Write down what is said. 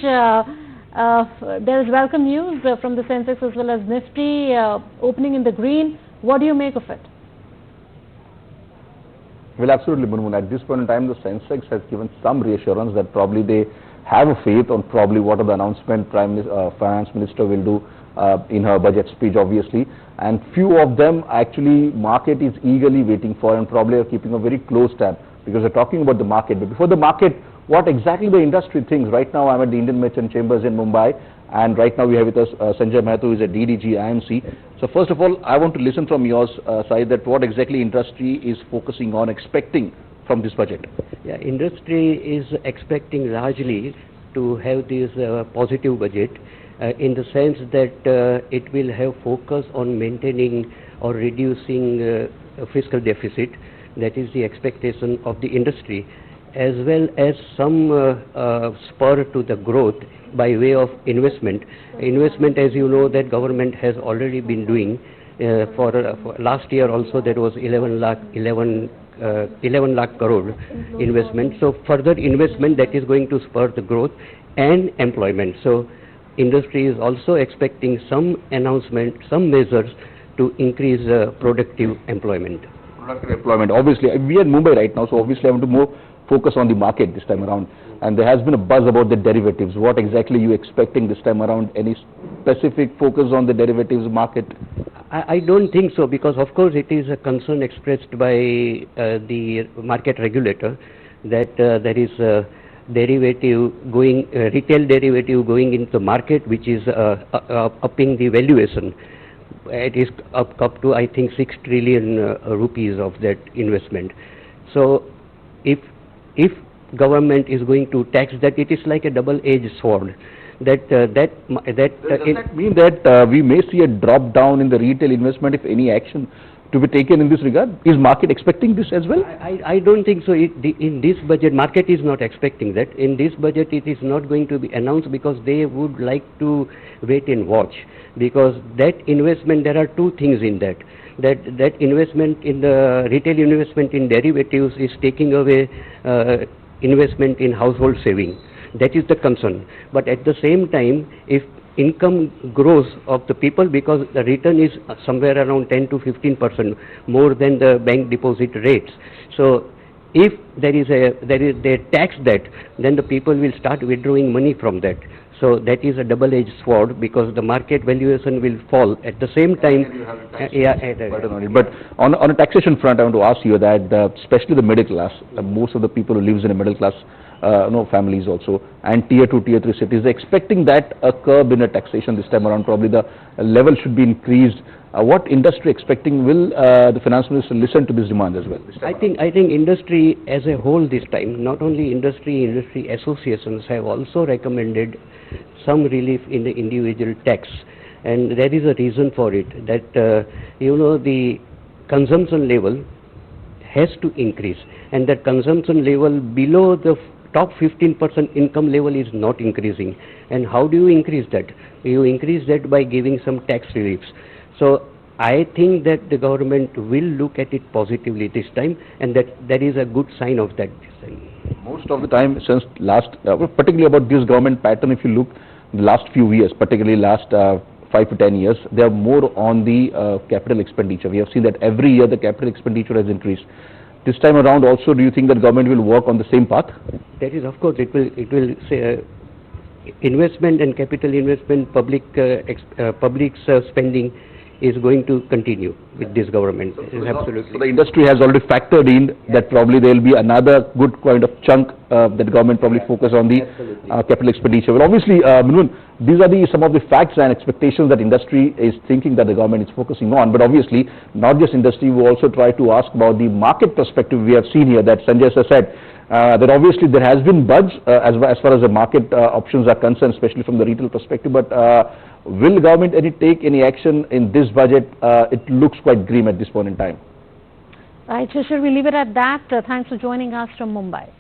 There is welcome news from the Sensex as well as Nifty opening in the green. What do you make of it? Well, absolutely, Munmun. At this point in time, the Sensex has given some reassurance that probably they have a faith on probably what are the announcement Finance Minister will do in her budget speech, obviously. And few of them actually market is eagerly waiting for and probably are keeping a very close tab because they're talking about the market. But before the market, what exactly the industry thinks. Right now, I'm at the Indian Merchant Chambers in Mumbai, and right now we have with us Sanjay Mehta, who is at DDG IMC. So first of all, I want to listen from your side that what exactly industry is focusing on, expecting from this budget. Yeah, industry is expecting largely to have this positive budget in the sense that it will have focus on maintaining or reducing fiscal deficit. That is the expectation of the industry, as well as some spur to the growth by way of investment. Investment, as you know, that government has already been doing for last year also there was 11 lakh crore investment. So further investment that is going to spur the growth and employment. So industry is also expecting some announcement, some measures to increase productive employment. Productive employment. Obviously, we are in Mumbai right now, so obviously I want to more focus on the market this time around. And there has been a buzz about the derivatives. What exactly are you expecting this time around? Any specific focus on the derivatives market? I don't think so, because of course it is a concern expressed by the market regulator that there is a derivative going, retail derivative going into the market, which is upping the valuation. It is up to I think 6 trillion rupees of that investment. So if government is going to tax that, it is like a double-edged sword. Does that mean that we may see a drop down in the retail investment if any action to be taken in this regard? Is market expecting this as well? I don't think so. In this budget, market is not expecting that. In this budget, it is not going to be announced because they would like to wait and watch. Because that investment, there are two things in that. That investment in the retail investment in derivatives is taking away investment in household saving. That is the concern. But at the same time, if income grows of the people, because the return is somewhere around 10 to 15% more than the bank deposit rates. So if they tax that, then the people will start withdrawing money from that. So that is a double-edged sword because the market valuation will fall. At the same time, but on a taxation front, I want to ask you that especially the middle class, most of the people who lives in a middle class families also, and tier 2, tier 3 cities, they're expecting that a curb in a taxation this time around, probably the level should be increased. What industry expecting? Will the finance minister listen to this demand as well? I think industry as a whole this time, not only industry associations have also recommended some relief in the individual tax, and there is a reason for it, that the consumption level has to increase, and that consumption level below the top 15% income level is not increasing. And how do you increase that? You increase that by giving some tax reliefs. So I think that the government will look at it positively this time, and that there is a good sign of that this time. Most of the time since last, particularly about this government pattern, if you look the last few years, particularly last 5 to 10 years, they are more on the capital expenditure. We have seen that every year the capital expenditure has increased. This time around also, do you think that government will work on the same path? That is, of course, it will say investment and capital investment, public spending is going to continue with this government. Absolutely. So the industry has already factored in that probably there will be another good kind of chunk that government probably focus on the capital expenditure. Well, obviously, these are some of the facts and expectations that industry is thinking that the government is focusing on. But obviously, not just industry, we also try to ask about the market perspective. We have seen here that Sanjay sir said that obviously there has been buzz as far as the market options are concerned, especially from the retail perspective. But will government take any action in this budget? It looks quite grim at this point in time. Right, so should we leave it at that? Thanks for joining us from Mumbai.